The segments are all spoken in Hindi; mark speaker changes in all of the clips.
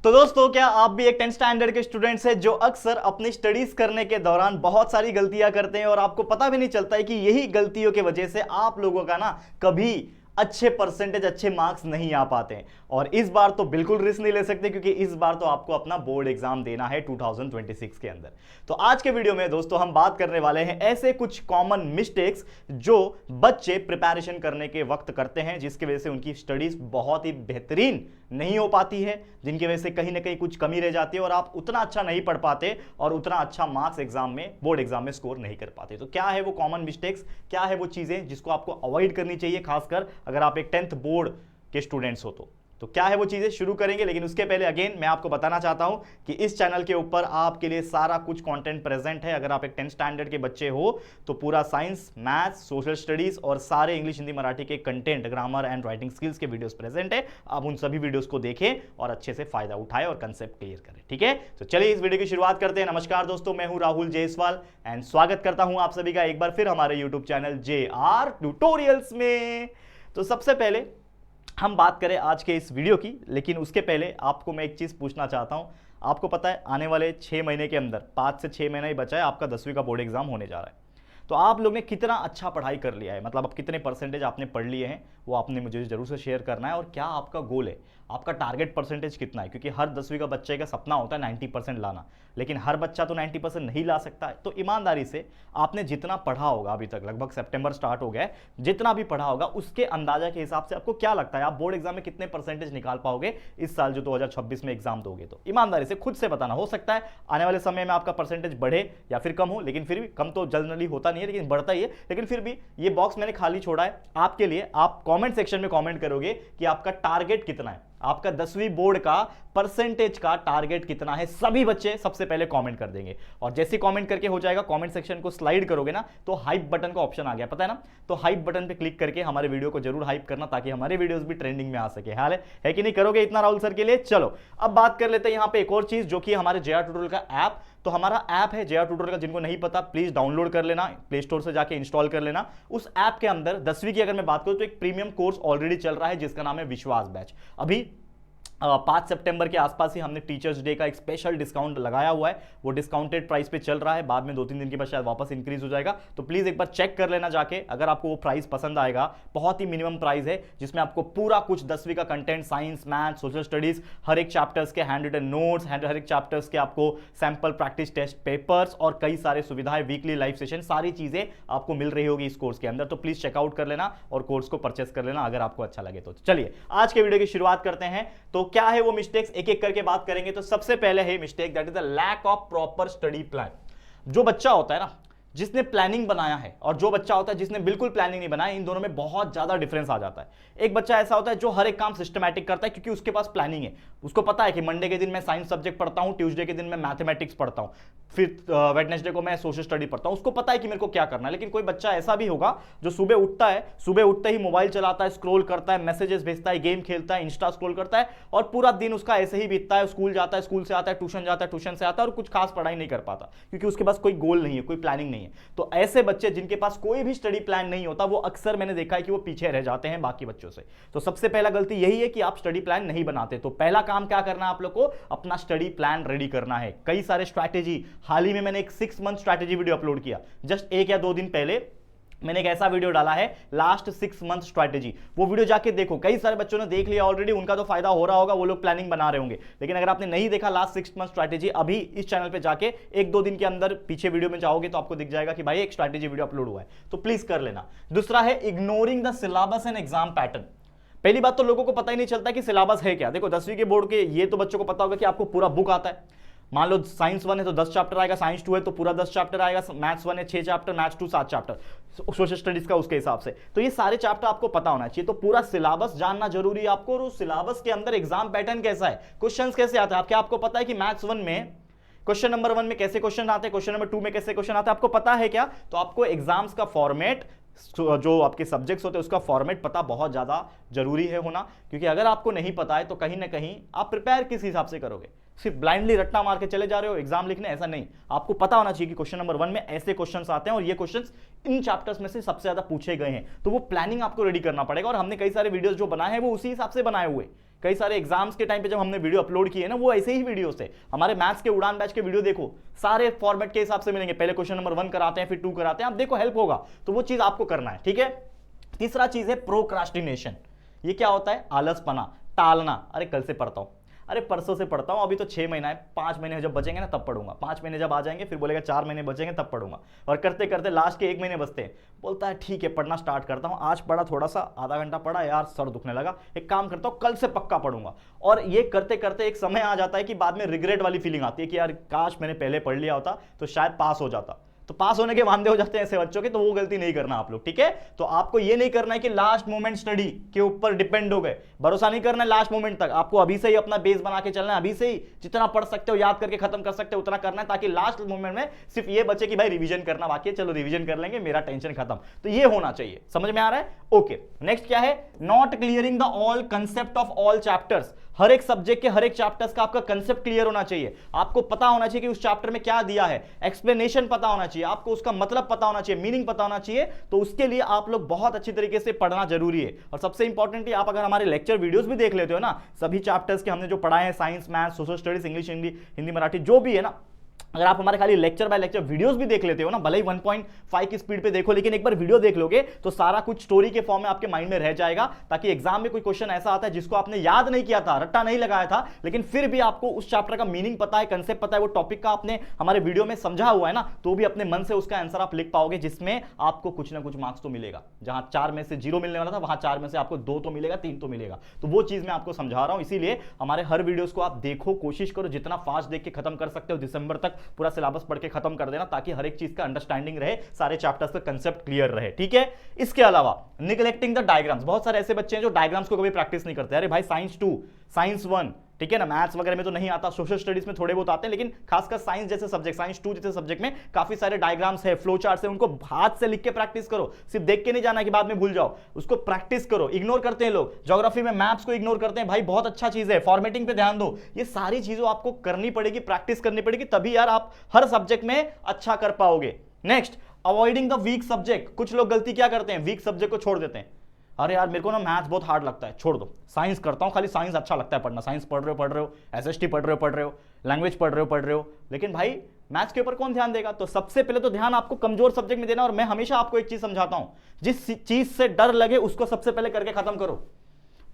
Speaker 1: तो दोस्तों, क्या आप भी एक 10th स्टैंडर्ड के स्टूडेंट्स हैं जो अक्सर अपनी स्टडीज करने के दौरान बहुत सारी गलतियां करते हैं और आपको पता भी नहीं चलता है कि यही गलतियों की वजह से आप लोगों का ना कभी अच्छे परसेंटेज, अच्छे मार्क्स नहीं आ पाते हैं। और इस बार तो बिल्कुल रिस्क नहीं ले सकते क्योंकि इस बार तो आपको अपना बोर्ड एग्जाम देना है 2026 के अंदर। तो आज के वीडियो में दोस्तों हम बात करने वाले हैं ऐसे कुछ कॉमन मिस्टेक्स जो बच्चे प्रिपरेशन करने के वक्त करते हैं, जिसकी वजह से उनकी स्टडीज बहुत ही बेहतरीन नहीं हो पाती है, जिनकी वजह से कहीं ना कहीं कुछ कमी रह जाती है और आप उतना अच्छा नहीं पढ़ पाते और उतना अच्छा मार्क्स एग्जाम में, बोर्ड एग्जाम में स्कोर नहीं कर पाते। तो क्या है वो कॉमन मिस्टेक्स, क्या है वो चीजें जिसको आपको अवॉइड करनी चाहिए, खासकर अगर आप एक 10th बोर्ड के स्टूडेंट्स हो तो क्या है वो चीजें शुरू करेंगे। लेकिन उसके पहले अगेन मैं आपको बताना चाहता हूं कि इस चैनल के ऊपर आपके लिए सारा कुछ कंटेंट प्रेजेंट है। अगर आप एक 10th स्टैंडर्ड के बच्चे हो तो पूरा साइंस, मैथ्स, सोशल स्टडीज और सारे इंग्लिश, हिंदी, मराठी के content, grammar and writing skills के वीडियोस प्रेजेंट है। आप उन सभी वीडियोस को देखें और अच्छे से फायदा उठाएं और कंसेप्ट क्लियर करें। ठीक है, तो चलिए इस वीडियो की शुरुआत करते हैं। नमस्कार दोस्तों, मैं हूं राहुल जायसवाल एंड स्वागत करता हूं आप सभी का एक बार फिर हमारे यूट्यूब चैनल JR ट्यूटोरियल्स में। तो सबसे पहले हम बात करें आज के इस वीडियो की, लेकिन उसके पहले आपको मैं एक चीज़ पूछना चाहता हूं। आपको पता है आने वाले 6 महीने के अंदर, 5 से 6 महीना ही बचा है, आपका 10वीं का बोर्ड एग्जाम होने जा रहा है। तो आप लोग ने कितना अच्छा पढ़ाई कर लिया है, मतलब अब कितने परसेंटेज आपने पढ़ लिए हैं, वो आपने मुझे जरूर से शेयर करना है। और क्या आपका गोल है, आपका टारगेट परसेंटेज कितना है, क्योंकि हर 10वीं का बच्चे का सपना होता है 90% लाना, लेकिन हर बच्चा तो 90% नहीं ला सकता है। तो ईमानदारी से आपने जितना पढ़ा होगा अभी तक, लगभग सितंबर स्टार्ट हो गया है, जितना भी पढ़ा होगा उसके अंदाजा के हिसाब से आपको क्या लगता है आप बोर्ड एग्जाम में कितने परसेंटेज निकाल पाओगे इस साल जो 2026 में एग्जाम दोगे। तो ईमानदारी से खुद से बताना। हो सकता है आने वाले समय में आपका परसेंटेज बढ़े या फिर कम हो, लेकिन फिर भी कम तो जनरली होता नहीं है, लेकिन बढ़ता ही है। लेकिन फिर भी ये बॉक्स मैंने खाली छोड़ा है आपके लिए। आप कमेंट सेक्शन में कमेंट करोगे कि आपका टारगेट कितना है, आपका 10वीं बोर्ड का परसेंटेज का टारगेट कितना है। सभी बच्चे सबसे पहले कमेंट कर देंगे और जैसे कमेंट करके हो जाएगा, कमेंट सेक्शन को स्लाइड करोगे ना तो हाइप बटन का ऑप्शन आ गया, पता है ना। तो हाइप बटन पे क्लिक करके हमारे वीडियो को जरूर हाइप करना ताकि हमारे वीडियोस भी ट्रेंडिंग में आ सके। हाल है कि नहीं, करोगे इतना राहुल सर के लिए। चलो अब बात कर लेते हैं यहाँ पे एक और चीज, जो कि हमारे JR ट्यूटोरियल का ऐप। तो हमारा ऐप है JR ट्यूटोरियल का, जिनको नहीं पता प्लीज डाउनलोड कर लेना, प्ले स्टोर से जाके इंस्टॉल कर लेना। उस ऐप के अंदर 10वीं की अगर मैं बात करूं तो एक प्रीमियम कोर्स ऑलरेडी चल रहा है जिसका नाम है विश्वास बैच। अभी 5 सितंबर के आसपास ही हमने टीचर्स डे का एक स्पेशल डिस्काउंट लगाया हुआ है, वो डिस्काउंटेड प्राइस पे चल रहा है। बाद में 2-3 दिन के बाद शायद वापस इंक्रीज हो जाएगा, तो प्लीज एक बार चेक कर लेना जाके। अगर आपको वो प्राइस पसंद आएगा, बहुत ही मिनिमम प्राइस है जिसमें आपको पूरा कुछ 10वीं का content, science, math, social studies, हर एक चैप्टर्स के हैंड रिटन नोट्स, हर एक चैप्टर्स के आपको सैंपल प्रैक्टिस टेस्ट पेपर्स और कई सारे सुविधाएं, वीकली लाइव सेशन, सारी चीजें आपको मिल रही होगी इस कोर्स के अंदर। तो प्लीज चेकआउट कर लेना और कोर्स को परचेस कर लेना अगर आपको अच्छा लगे तो। चलिए आज के वीडियो की शुरुआत करते हैं। तो क्या है वो मिस्टेक्स, एक एक करके बात करेंगे। तो सबसे पहले है mistake, that is the lack of proper study plan. जो बच्चा होता है ना जिसने प्लानिंग बनाया है और जो बच्चा होता है जिसने बिल्कुल प्लानिंग नहीं बनाया, इन दोनों में बहुत ज्यादा डिफरेंस आ जाता है। एक बच्चा ऐसा होता है जो हर एक काम सिस्टमैटिक करता है क्योंकि उसके पास प्लानिंग है। उसको पता है कि मंडे के दिन मैं साइंस सब्जेक्ट पढ़ता हूं, ट्यूसडे के दिन मैं मैथमेटिक्स पढ़ता हूं, फिर वेडनेसडे को मैं सोशल स्टडी पढ़ता हूं। उसको पता है कि मेरे को क्या करना है। लेकिन कोई बच्चा ऐसा भी होगा जो सुबह उठता है, सुबह उठते ही मोबाइल चलाता है, स्क्रॉल करता है, मैसेजेस भेजता है, गेम खेलता है, इंस्टा स्क्रॉल करता है और पूरा दिन उसका ऐसे ही बीतता है। स्कूल जाता है, स्कूल से आता है, ट्यूशन जाता है, ट्यूशन से आता है और कुछ खास पढ़ाई नहीं कर पाता क्योंकि उसके पास कोई गोल नहीं है, कोई प्लानिंग नहीं है। तो ऐसे बच्चे जिनके पास कोई भी स्टडी प्लान नहीं होता, वो अक्सर मैंने देखा है कि वो पीछे रह जाते हैं बाकी बच्चों से। तो सबसे पहला गलती यही है कि आप स्टडी प्लान नहीं बनाते। तो पहला काम क्या करना है आप लोग को, अपना स्टडी प्लान रेडी करना है। कई सारे स्ट्रैटेजी, हाल ही में मैंने एक 6 मंथ स्ट्रैटेजी वीडियो अपलोड किया, जस्ट 1 या 2 दिन पहले मैंने एक ऐसा वीडियो डाला है, लास्ट 6 मंथ स्ट्रैटेजी। वो वीडियो जाके देखो, कई सारे बच्चों ने देख लिया ऑलरेडी, उनका तो फायदा हो रहा होगा, वो लोग प्लानिंग बना रहे होंगे। लेकिन अगर आपने नहीं देखा लास्ट 6 मंथ स्ट्रैटेजी, अभी इस चैनल पे जाके 1-2 दिन के अंदर पीछे वीडियो में जाओगे तो आपको दिख जाएगा कि भाई एक स्ट्रैटेजी वीडियो अपलोड हुआ है, तो प्लीज कर लेना। दूसरा है ignoring the syllabus and exam pattern. पहली बात तो लोगों को पता ही नहीं चलता कि सिलेबस है क्या। देखो 10वीं के बोर्ड के ये तो बच्चों को पता होगा कि आपको पूरा बुक आता है। मान लो साइंस 1 है तो 10 चैप्टर आएगा, साइंस 2 है तो पूरा 10 चैप्टर आएगा, मैथ्स 1 है 6 chapter, maths 2 7 chapter, social studies का उसके हिसाब से। तो ये सारे चैप्टर आपको पता होना चाहिए। तो पूरा सिलेबस जानना जरूरी है आपको। और उस सिलेबस के अंदर एग्जाम पैटर्न कैसा है, क्वेश्चंस कैसे आते हैं। क्या आपको पता है कि मैथ्स 1 में क्वेश्चन नंबर 1 में कैसे क्वेश्चन आते हैं, क्वेश्चन नंबर 2 में कैसे क्वेश्चन आते हैं, आपको पता है क्या। तो आपको एग्जाम्स का फॉर्मेट, जो आपके सब्जेक्ट्स होते हैं उसका फॉर्मेट पता बहुत ज्यादा जरूरी है होना, क्योंकि अगर आपको नहीं पता है तो कहीं ना कहीं आप प्रिपेयर किस हिसाब से करोगे। सिर्फ ब्लाइंडली रट्टा मार के चले जा रहे हो एग्जाम लिखने, ऐसा नहीं। आपको पता होना चाहिए कि क्वेश्चन नंबर 1 में ऐसे क्वेश्चंस आते हैं और ये क्वेश्चंस इन चैप्टर्स में से सबसे ज्यादा पूछे गए हैं। तो वो प्लानिंग आपको रेडी करना पड़ेगा। और हमने कई सारे वीडियोस जो बनाए हैं वो उसी हिसाब से बनाए हुए, कई सारे एग्जाम्स के टाइम पे जब हमने वीडियो अपलोड किए ना, वो ऐसे ही वीडियो थे। हमारे मैथ्स के उड़ान बैच के वीडियो देखो, सारे फॉर्मेट के हिसाब से मिलेंगे। पहले क्वेश्चन नंबर 1 कराते हैं, फिर 2 कराते हैं, आप देखो हेल्प होगा। तो वो चीज आपको करना है, ठीक है। तीसरा चीज है प्रोक्रास्टिनेशन। ये क्या होता है? आलसपना, टालना। अरे कल से पढ़ता हूं, अरे परसों से पढ़ता हूं, अभी तो 6 महीना है, 5 महीने जब बचेंगे ना तब पढ़ूंगा, 5 महीने जब आ जाएंगे फिर बोलेगा 4 महीने बचेंगे तब पढ़ूंगा। और करते करते लास्ट के 1 महीने बचते हैं, बोलता है ठीक है पढ़ना स्टार्ट करता हूं, आज पढ़ा थोड़ा सा, आधा घंटा पढ़ा यार, सर दुखने लगा, एक काम करता हूं कल से पक्का पढ़ूंगा। और ये करते करते एक समय आ जाता है कि बाद में रिग्रेट वाली फीलिंग आती है कि यार काश मैंने पहले पढ़ लिया होता तो शायद पास हो जाता। तो पास होने के वादे हो जाते हैं ऐसे बच्चों के, तो वो गलती नहीं करना आप लोग, ठीक है। तो आपको ये नहीं करना है कि लास्ट मोमेंट स्टडी के ऊपर डिपेंड हो गए, भरोसा नहीं करना है लास्ट मोमेंट तक। आपको अभी से ही अपना बेस बना के चलना है, अभी से ही जितना पढ़ सकते हो, याद करके खत्म कर सकते हो उतना करना है, ताकि लास्ट मोमेंट में सिर्फ ये बचे कि भाई रिवीजन करना बाकी है, चलो रिवीजन कर लेंगे, मेरा टेंशन खत्म। तो ये होना चाहिए, समझ में आ रहा है? ओके, नेक्स्ट क्या है? Not clearing the all concept of all chapters. हर एक सब्जेक्ट के हर एक चैप्टर्स का आपका कंसेप्ट क्लियर होना चाहिए। आपको पता होना चाहिए कि उस चैप्टर में क्या दिया है, एक्सप्लेनेशन पता होना चाहिए, आपको उसका मतलब पता होना चाहिए, मीनिंग पता होना चाहिए। तो उसके लिए आप लोग बहुत अच्छी तरीके से पढ़ना जरूरी है। और सबसे इंपॉर्टेंटली, आप अगर हमारे लेक्चर वीडियोस भी देख लेते हो ना, सभी चैप्टर्स के हमने जो पढ़ाए हैं, science, maths, social studies, English, Hindi, Marathi, जो भी है ना, अगर आप हमारे खाली लेक्चर बाय लेक्चर वीडियोस भी देख लेते हो ना, भले ही 1.5 की स्पीड पे देखो, लेकिन एक बार वीडियो देख लोगे तो सारा कुछ स्टोरी के फॉर्म में आपके माइंड में रह जाएगा, ताकि एग्जाम में कोई क्वेश्चन ऐसा आता है जिसको आपने याद नहीं किया था, रट्टा नहीं लगाया था, लेकिन फिर भी आपको उस चैप्टर का मीनिंग पता है, कंसेप्ट पता है, वो टॉपिक का आपने हमारे वीडियो में समझा हुआ है ना, तो भी अपने मन से उसका आंसर आप लिख पाओगे, जिसमें आपको कुछ ना कुछ मार्क्स तो मिलेगा। जहां 4 में से 0 मिलने वाला था, वहां 4 में से आपको 2 तो मिलेगा, 3 तो मिलेगा। तो वो चीज मैं आपको समझा रहा हूं, इसीलिए हमारे हर वीडियोस को आप देखो, कोशिश करो जितना फास्ट देख के खत्म कर सकते हो, दिसंबर तक पूरा सिलेबस पढ़ के खत्म कर देना, ताकि हर एक चीज का अंडरस्टैंडिंग रहे, सारे चैप्टर्स का कंसेप्ट क्लियर रहे, ठीक है। इसके अलावा निगलेक्टिंग द डायग्राम्स। बहुत सारे ऐसे बच्चे हैं जो डायग्राम्स को कभी प्रैक्टिस नहीं करते। अरे भाई साइंस 2, साइंस 1, ठीक है ना, मैथ्स वगैरह में तो नहीं आता, सोशल स्टडीज में थोड़े बहुत आते हैं, लेकिन खासकर साइंस जैसे सब्जेक्ट, साइंस 2 जैसे सब्जेक्ट में काफी सारे डायग्राम्स है, फ्लो चार्ट्स है, उनको हाथ से लिख के प्रैक्टिस करो। सिर्फ देख के नहीं जाना कि बाद में भूल जाओ, उसको प्रैक्टिस करो। इग्नोर करते हैं लोग, ज्योग्राफी में मैप्स को इग्नोर करते हैं, भाई बहुत अच्छा चीज है, फॉर्मेटिंग पे ध्यान दो। ये सारी चीजों आपको करनी पड़ेगी, प्रैक्टिस करनी पड़ेगी, तभी यार आप हर सब्जेक्ट में अच्छा कर पाओगे। Next, avoiding the weak subject. कुछ लोग गलती क्या करते हैं, वीक सब्जेक्ट को छोड़ देते हैं। अरे यार मेरे को ना मैथ्स बहुत हार्ड लगता है, छोड़ दो, साइंस करता हूं, खाली साइंस अच्छा लगता है पढ़ना, साइंस पढ़ रहे हो, एसएसटी पढ़ रहे हो, लैंग्वेज पढ़ रहे हो, लेकिन भाई मैथ्स के ऊपर कौन ध्यान देगा? तो सबसे पहले तो ध्यान आपको कमजोर सब्जेक्ट में देना। और मैं हमेशा आपको एक चीज समझाता हूं, जिस चीज से डर लगे उसको सबसे पहले करके खत्म करो।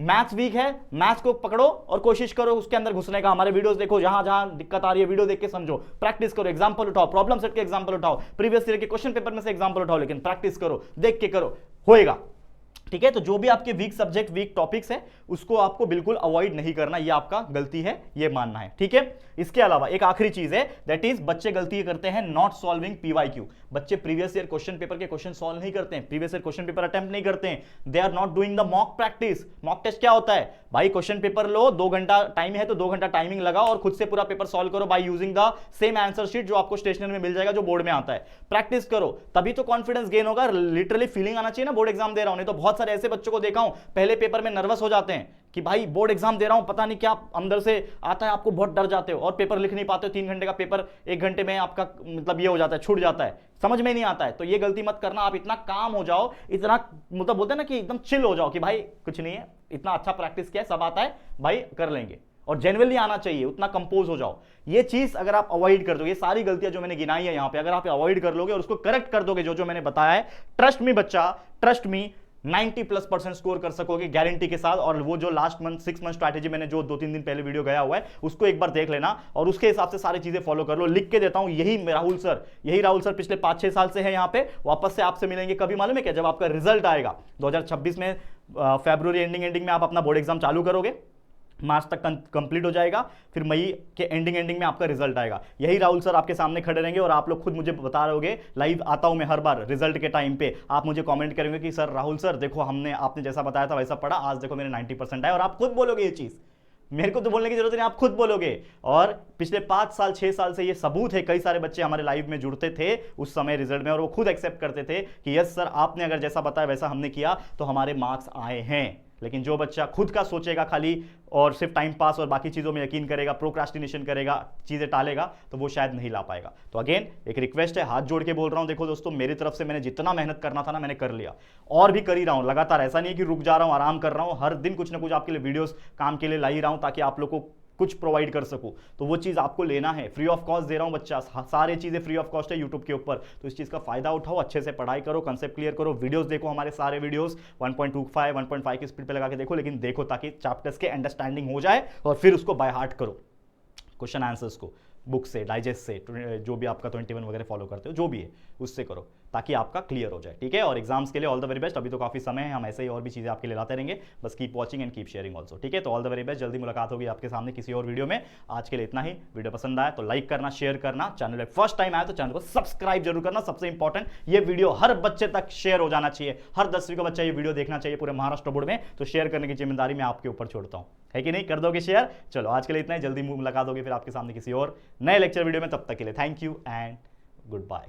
Speaker 1: मैथ्स वीक है, मैथ्स को पकड़ो और कोशिश करो उसके अंदर घुसने का। हमारे वीडियोस देखो, जहां जहां दिक्कत आ रही है वीडियो देख के समझो, प्रैक्टिस करो, एग्जांपल उठाओ, प्रॉब्लम सेट के एग्जांपल उठाओ, प्रीवियस ईयर के क्वेश्चन पेपर में से एग्जांपल उठाओ, लेकिन प्रैक्टिस करो, देख के करो, होएगा, ठीक है। तो जो भी आपके वीक सब्जेक्ट, वीक टॉपिक्स है, उसको आपको बिल्कुल अवॉइड नहीं करना, ये आपका गलती है, ये मानना है, ठीक है। इसके अलावा एक आखिरी चीज है, दैट इज बच्चे गलती करते हैं नॉट सॉल्विंग पीवाईक्यू। बच्चे प्रीवियस ईयर क्वेश्चन पेपर के क्वेश्चन सॉल्व नहीं करते हैं, previous year question paper attempt नहीं करते हैं, they are not doing the mock practice. Mock test क्या होता है भाई? क्वेश्चन पेपर लो, 2 घंटा टाइम है तो 2 घंटा टाइमिंग लगाओ और खुद से पूरा पेपर सॉल्व करो by using the same answer sheet जो आपको स्टेशनरी में मिल जाएगा, जो बोर्ड में आता है। प्रैक्टिस करो, तभी तो कॉन्फिडेंस गेन होगा। लिटरली फीलिंग आना चाहिए ना, बोर्ड एग्जाम दे रहा हूं। नहीं तो बहुत सारे ऐसे बच्चों को देखा हूं, पहले पेपर में नर्वस हो जाते हैं कि भाई बोर्ड एग्जाम दे रहा हूं, पता नहीं क्या अंदर से आता है, आपको बहुत डर जाते हो और पेपर लिख नहीं पाते हो। 3 घंटे का पेपर 1 घंटे में आपका मतलब ये हो जाता है, छूट जाता है, समझ में नहीं आता है। तो ये गलती मत करना, आप इतना काम हो जाओ, इतना मतलब बोलते हैं ना कि एकदम चिल हो जाओ कि भाई कुछ नहीं है, इतना अच्छा प्रैक्टिस किया है, सब आता है भाई, कर लेंगे। और जेन्युइनली आना चाहिए, उतना कंपोज हो जाओ। ये चीज अगर आप अवॉइड कर दोगे, ये सारी गलतियां जो मैंने गिनाई है यहां पे, अगर आप अवॉइड कर लोगे और उसको करेक्ट कर दोगे जो मैंने बताया है, ट्रस्ट मी बच्चा, ट्रस्ट मी, 90+% स्कोर कर सकोगे गारंटी के साथ। और वो जो लास्ट मंथ 6 मंथ स्ट्रैटेजी मैंने जो 2-3 दिन पहले वीडियो गया हुआ है, उसको एक बार देख लेना और उसके हिसाब से सारी चीजें फॉलो कर लो। लिख के देता हूं, यही राहुल सर पिछले 5-6 साल से है यहाँ पे। वापस से आपसे मिलेंगे कभी मालूम है क्या? जब आपका रिजल्ट आएगा 2026 में, फरवरी एंडिंग में आप अपना बोर्ड एग्जाम चालू करोगे, मार्च तक कंप्लीट हो जाएगा, फिर मई के एंडिंग में आपका रिजल्ट आएगा। यही राहुल सर आपके सामने खड़े रहेंगे और आप लोग खुद मुझे बता रहोगे, लाइव आता हूं मैं हर बार रिजल्ट के टाइम पे, आप मुझे कमेंट करेंगे कि सर राहुल सर देखो आपने जैसा बताया था वैसा पढ़ा, आज देखो मेरे 90% आए। और आप खुद बोलोगे ये चीज, मेरे को तो बोलने की जरूरत नहीं, आप खुद बोलोगे। और पिछले 5 साल 6 साल से ये सबूत है, कई सारे बच्चे हमारे लाइव में जुड़ते थे उस समय रिजल्ट में और वो खुद एक्सेप्ट करते थे कि यस सर आपने अगर जैसा बताया वैसा हमने किया तो हमारे मार्क्स आए हैं। लेकिन जो बच्चा खुद का सोचेगा खाली और सिर्फ टाइम पास और बाकी चीज़ों में यकीन करेगा, प्रोक्रास्टिनेशन करेगा, चीज़ें टालेगा, तो वो शायद नहीं ला पाएगा। तो अगेन एक रिक्वेस्ट है, हाथ जोड़ के बोल रहा हूं, देखो दोस्तों मेरी तरफ से मैंने जितना मेहनत करना था ना मैंने कर लिया, और भी कर ही रहा हूं लगातार। ऐसा नहीं है कि रुक जा रहा हूं, आराम कर रहा हूं, हर दिन कुछ ना कुछ आपके लिए वीडियोस काम के लिए ला ही रहा हूं ताकि आप लोग को कुछ प्रोवाइड कर सकूं। तो वो चीज़ आपको लेना है, फ्री ऑफ कॉस्ट दे रहा हूं बच्चा, सारी चीज़ें फ्री ऑफ कॉस्ट है यूट्यूब के ऊपर। तो इस चीज़ का फायदा उठाओ, अच्छे से पढ़ाई करो, कंसेप्ट क्लियर करो, वीडियोस देखो, हमारे सारे वीडियोस 1.25 1.5 की स्पीड पे लगा के देखो, लेकिन देखो ताकि चैप्टर्स के अंडरस्टैंडिंग हो जाए और फिर उसको बाय हार्ट करो, क्वेश्चन आंसर्स को बुक से, डाइजेस्ट से, जो भी आपका 21 वगैरह फॉलो करते हो, जो भी है उससे करो ताकि आपका क्लियर हो जाए, ठीक है। और एग्जाम्स के लिए ऑल द वेरी बेस्ट। अभी तो काफी समय है, हम ऐसे ही और भी चीजें आपके लिए लाते रहेंगे, बस keep watching and keep sharing also, ठीक है। तो ऑल द वेरी बेस्ट, जल्दी मुलाकात होगी आपके सामने किसी और वीडियो में। आज के लिए इतना ही। वीडियो पसंद आया तो लाइक करना, शेयर करना, चैनल पे फर्स्ट टाइम आया तो चैनल को सब्सक्राइब जरूर करना। सबसे इंपॉर्टेंट, ये वीडियो हर बच्चे तक शेयर हो जाना चाहिए, हर 10वीं का बच्चा ये वीडियो देखना चाहिए पूरे महाराष्ट्र बोर्ड में। तो शेयर करने की जिम्मेदारी मैं आपके ऊपर छोड़ता हूं, है कि नहीं? कर दोगे शेयर? चलो आज के लिए इतना ही, जल्दी मुलाकात होगी फिर आपके सामने किसी और नए लेक्चर वीडियो में। तब तक के लिए thank you and good bye.